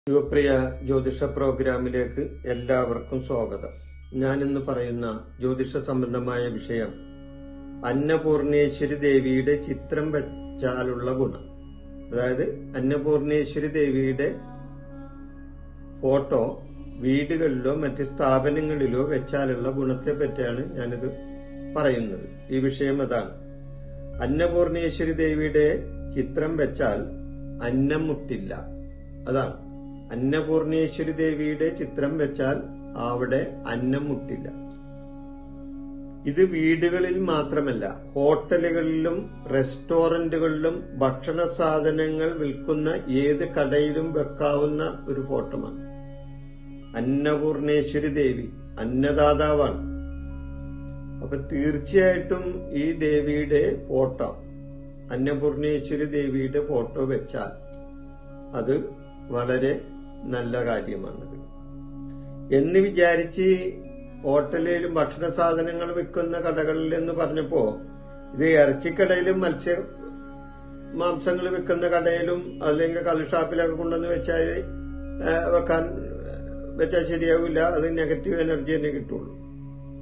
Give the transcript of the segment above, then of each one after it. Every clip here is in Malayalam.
ശിവപ്രിയ ജ്യോതിഷ പ്രോഗ്രാമിലേക്ക് എല്ലാവർക്കും സ്വാഗതം. ഞാനിന്ന് പറയുന്ന ജ്യോതിഷ സംബന്ധമായ വിഷയം അന്നപൂർണേശ്വരി ദേവിയുടെ ചിത്രം വെച്ചാലുള്ള ഗുണം. അതായത് അന്നപൂർണേശ്വരി ദേവിയുടെ ഫോട്ടോ വീടുകളിലോ മറ്റ് സ്ഥാപനങ്ങളിലോ വെച്ചാലുള്ള ഗുണത്തെ പറ്റിയാണ് ഞാനിത് പറയുന്നത്. ഈ വിഷയം അതാണ്. അന്നപൂർണേശ്വരി ദേവിയുടെ ചിത്രം വെച്ചാൽ അന്നം മുട്ടില്ല. അതാണ്. അന്നപൂർണേശ്വരി ദേവിയുടെ ചിത്രം വെച്ചാൽ അവിടെ അന്നം മുട്ടില്ല. ഇത് വീടുകളിൽ മാത്രമല്ല, ഹോട്ടലുകളിലും റെസ്റ്റോറന്റുകളിലും ഭക്ഷണ സാധനങ്ങൾ വിൽക്കുന്ന ഏത് കടയിലും വെക്കാവുന്ന ഒരു ഫോട്ടോമാണ്. അന്നപൂർണേശ്വരി ദേവി അന്നദാതാവാണ്. അപ്പൊ തീർച്ചയായിട്ടും ഈ ദേവിയുടെ ഫോട്ടോ, അന്നപൂർണേശ്വരി ദേവിയുടെ ഫോട്ടോ വെച്ചാൽ അത് വളരെ നല്ല കാര്യമാണത് എന്ന് വിചാരിച്ച് ഹോട്ടലിലും ഭക്ഷണ സാധനങ്ങൾ വിൽക്കുന്ന കടകളിൽ എന്ന് പറഞ്ഞപ്പോ ഇത് ഇറച്ചിക്കടയിലും മാംസങ്ങൾ വിൽക്കുന്ന കടയിലും അല്ലെങ്കിൽ കള്ള് ഷാപ്പിലൊക്കെ കൊണ്ടുവന്ന് വെച്ചാൽ ശരിയാവില്ല. അത് നെഗറ്റീവ് എനർജി തന്നെ കിട്ടുള്ളൂ.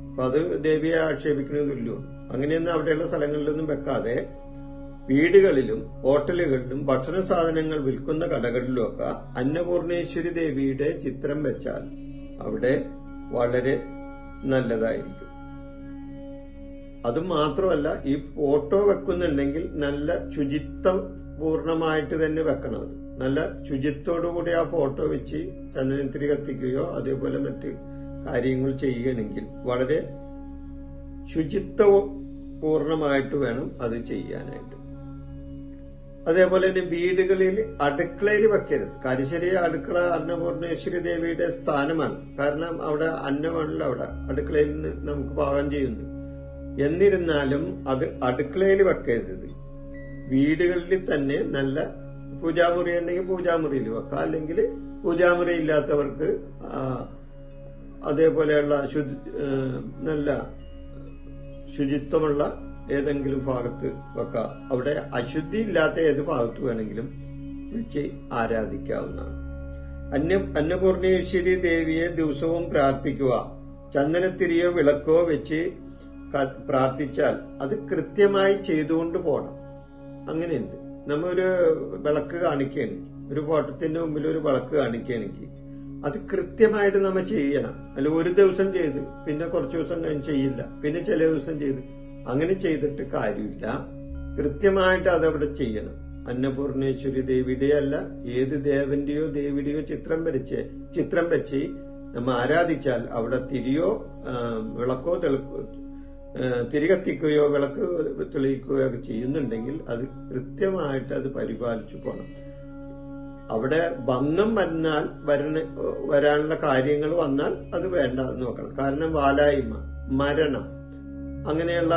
അപ്പൊ അത് ദേവിയെ ആക്ഷേപിക്കുന്നതില്ലോ. അങ്ങനെയൊന്നും അവിടെയുള്ള സ്ഥലങ്ങളിലൊന്നും വെക്കാതെ വീടുകളിലും ഹോട്ടലുകളിലും ഭക്ഷണ സാധനങ്ങൾ വിൽക്കുന്ന കടകളിലുമൊക്കെ അന്നപൂർണേശ്വരി ദേവിയുടെ ചിത്രം വെച്ചാൽ അവിടെ വളരെ നല്ലതായിരിക്കും. അതുമാത്രമല്ല, ഈ ഫോട്ടോ വെക്കുന്നുണ്ടെങ്കിൽ നല്ല ശുചിത്വം പൂർണ്ണമായിട്ട് തന്നെ വെക്കണം. അത് നല്ല ശുചിത്വത്തോടുകൂടി ആ ഫോട്ടോ വെച്ച് ചന്ദനത്തിരി കത്തിക്കുകയോ അതേപോലെ മറ്റ് കാര്യങ്ങൾ ചെയ്യുകയാണെങ്കിൽ വളരെ ശുചിത്വ പൂർണ്ണമായിട്ട് വേണം അത് ചെയ്യാനായിട്ട്. അതേപോലെ തന്നെ വീടുകളിൽ അടുക്കളയിൽ വെക്കരുത്. കാരിശ്ശേരി അടുക്കള അന്നപൂർണേശ്വരി ദേവിയുടെ സ്ഥാനമാണ്. കാരണം അവിടെ അന്നമാണല്ലോ അവിടെ അടുക്കളയിൽ നിന്ന് നമുക്ക് പാകം ചെയ്യുന്നത്. എന്നിരുന്നാലും അത് അടുക്കളയിൽ വെക്കരുത്. വീടുകളിൽ തന്നെ നല്ല പൂജാമുറി ഉണ്ടെങ്കിൽ പൂജാമുറിയിൽ വെക്കാം. അല്ലെങ്കിൽ പൂജാമുറി ഇല്ലാത്തവർക്ക് അതേപോലെയുള്ള നല്ല ശുചിത്വമുള്ള ഏതെങ്കിലും ഭാഗത്ത് വെക്കാം. അവിടെ അശുദ്ധി ഇല്ലാത്ത ഏത് ഭാഗത്ത് വേണമെങ്കിലും വെച്ച് ആരാധിക്കാവുന്നതാണ്. അന്നപൂർണേശ്വരി ദേവിയെ ദിവസവും പ്രാർത്ഥിക്കുക. ചന്ദനത്തിരിയോ വിളക്കോ വെച്ച് പ്രാർത്ഥിച്ചാൽ അത് കൃത്യമായി ചെയ്തുകൊണ്ട് പോകണം. അങ്ങനെയുണ്ട്. നമ്മൊരു വിളക്ക് കാണിക്കുകയാണെങ്കിൽ, ഒരു ഫോട്ടത്തിന്റെ മുമ്പിൽ ഒരു വിളക്ക് കാണിക്കുകയാണെങ്കിൽ അത് കൃത്യമായിട്ട് നമ്മൾ ചെയ്യണം. അല്ല ഒരു ദിവസം ചെയ്ത് പിന്നെ കുറച്ചു ദിവസം കഴിഞ്ഞ് ചെയ്യില്ല, പിന്നെ ചില ദിവസം ചെയ്ത് അങ്ങനെ ചെയ്തിട്ട് കാര്യമില്ല. കൃത്യമായിട്ട് അതവിടെ ചെയ്യണം. അന്നപൂർണേശ്വരി ദേവിയുടെ അല്ല, ഏത് ദേവന്റെയോ ദേവിയുടെയോ ചിത്രം വെച്ച് നമ്മൾ ആരാധിച്ചാൽ അവിടെ തിരിയോ വിളക്കോ തിരി കത്തിക്കുകയോ വിളക്ക് തെളിയിക്കുകയോ ഒക്കെ ചെയ്യുന്നുണ്ടെങ്കിൽ അത് കൃത്യമായിട്ട് അത് പരിപാലിച്ചു പോകണം. അവിടെ ഭംഗം വരാനുള്ള കാര്യങ്ങൾ വന്നാൽ അത് വേണ്ട എന്ന് നോക്കണം. കാരണം വാലായ്മ, മരണം, അങ്ങനെയുള്ള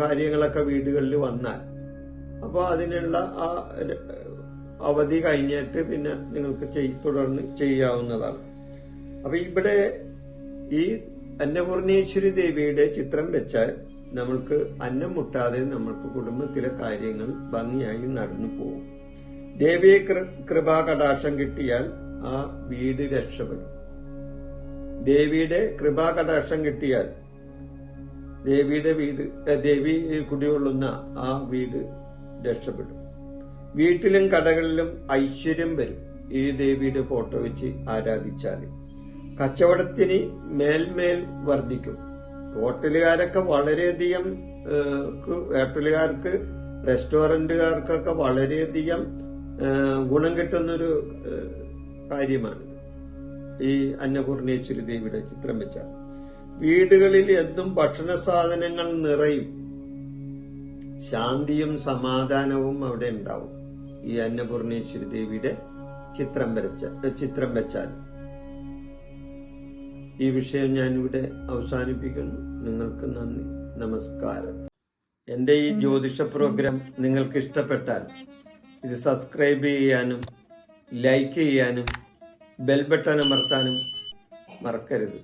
കാര്യങ്ങളൊക്കെ വീടുകളിൽ വന്നാൽ അപ്പോൾ അതിനുള്ള ആ അവധി കഴിഞ്ഞിട്ട് പിന്നെ നിങ്ങൾക്ക് തുടർന്ന് ചെയ്യാവുന്നതാണ്. അപ്പൊ ഇവിടെ ഈ അന്നപൂർണേശ്വരി ദേവിയുടെ ചിത്രം വെച്ചാൽ നമ്മൾക്ക് അന്നം മുട്ടാതെ നമ്മൾക്ക് കുടുംബത്തിലെ കാര്യങ്ങൾ ഭംഗിയായി നടന്നു പോകും. ദേവിയെ കൃപാകടാക്ഷം കിട്ടിയാൽ ആ വീട് രക്ഷപ്പെടും. ദേവിയുടെ കൃപാകടാക്ഷം കിട്ടിയാൽ ദേവി കുടികൊള്ളുന്ന ആ വീട് രക്ഷപ്പെടും. വീട്ടിലും കടകളിലും ഐശ്വര്യം വരും ഈ ദേവിയുടെ ഫോട്ടോ വെച്ച് ആരാധിച്ചാൽ. കച്ചവടത്തിന് മേൽമേൽ വർദ്ധിക്കും. ഹോട്ടലുകാരൊക്കെ വളരെയധികം ഹോട്ടലുകാർക്ക് റെസ്റ്റോറന്റുകാർക്കൊക്കെ വളരെയധികം ഗുണം കിട്ടുന്നൊരു കാര്യമാണ് ഈ അന്നപൂർണേശ്വരി ദേവിയുടെ ചിത്രം വെച്ചാൽ. വീടുകളിൽ എന്നും ഭക്ഷണ സാധനങ്ങൾ നിറയും. ശാന്തിയും സമാധാനവും അവിടെ ഉണ്ടാവും ഈ അന്നപൂർണേശ്വരി ദേവിയുടെ ചിത്രം വെച്ചാൽ. ഈ വിഷയം ഞാനിവിടെ അവസാനിപ്പിക്കുന്നു. നിങ്ങൾക്ക് നന്ദി, നമസ്കാരം. എന്റെ ഈ ജ്യോതിഷ പ്രോഗ്രാം നിങ്ങൾക്ക് ഇഷ്ടപ്പെട്ടാൽ ഇത് സബ്സ്ക്രൈബ് ചെയ്യാനും ലൈക്ക് ചെയ്യാനും ബെൽ ബട്ടൺ അമർത്താനും മറക്കരുത്.